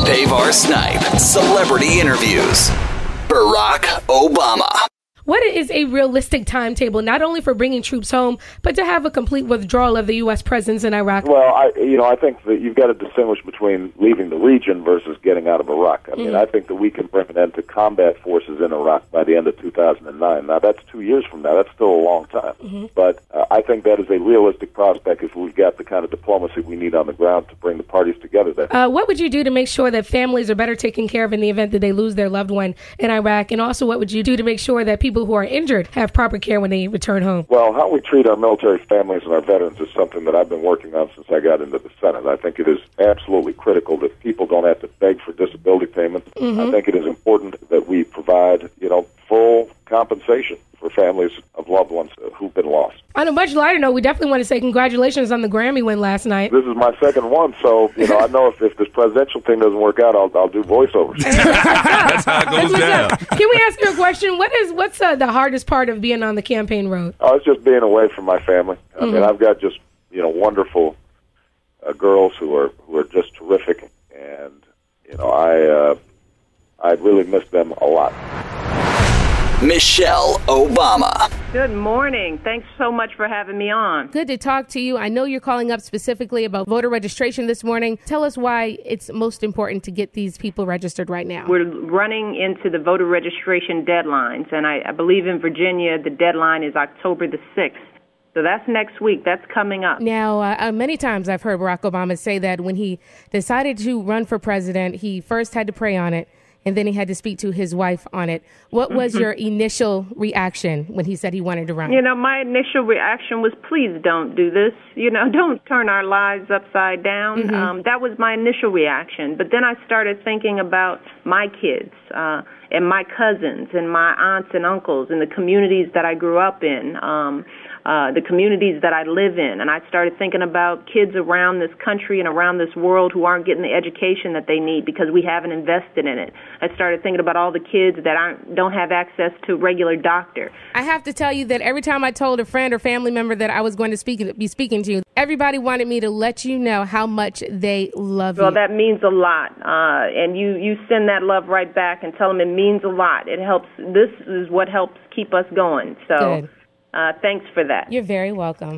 Pavar Snipe, Celebrity Interviews. Barack Obama. What is a realistic timetable, not only for bringing troops home, but to have a complete withdrawal of the U.S. presence in Iraq? Well, I think that you've got to distinguish between leaving the region versus getting out of Iraq. I mean, I think that we can bring an end to combat forces in Iraq by the end of 2009. Now, that's 2 years from now. That's still a long time. But I think that is a realistic prospect if we've got the kind of diplomacy we need on the ground to bring the parties together there. What would you do to make sure that families are better taken care of in the event that they lose their loved one in Iraq? And also, what would you do to make sure that people who are injured have proper care when they return home? Well, how we treat our military families and our veterans is something that I've been working on since I got into the Senate. I think it is absolutely critical that people don't have to beg for disability payments. I think it is important that we provide, full compensation for families of loved ones who've been lost. On a much lighter note, we definitely want to say congratulations on the Grammy win last night. This is my second one, so I know if this presidential thing doesn't work out, I'll do voiceovers. That's how it goes down. Can we ask you a question? What's the hardest part of being on the campaign road? Oh, it's just being away from my family. I mean, I've got just wonderful girls who are just terrific, and I really miss them a lot. Michelle Obama. Good morning. Thanks so much for having me on. Good to talk to you. I know you're calling up specifically about voter registration this morning. Tell us why it's most important to get these people registered right now. We're running into the voter registration deadlines, and I believe in Virginia the deadline is October the 6th. So that's next week. That's coming up. Now, many times I've heard Barack Obama say that when he decided to run for president, he first had to pray on it, and then he had to speak to his wife on it. What was your initial reaction when he said he wanted to run? My initial reaction was, please don't do this. Don't turn our lives upside down. That was my initial reaction. But then I started thinking about my kids and my cousins and my aunts and uncles and the communities that I grew up in, the communities that I live in. And I started thinking about kids around this country and around this world who aren't getting the education that they need because we haven't invested in it. I started thinking about all the kids that don't have access to a regular doctor. I have to tell you that every time I told a friend or family member that I was going to be speaking to you, everybody wanted me to let you know how much they love you. Well, that means a lot. And you send that love right back and tell them it means a lot. It helps. This is what helps keep us going. So Good. Thanks for that. You're very welcome.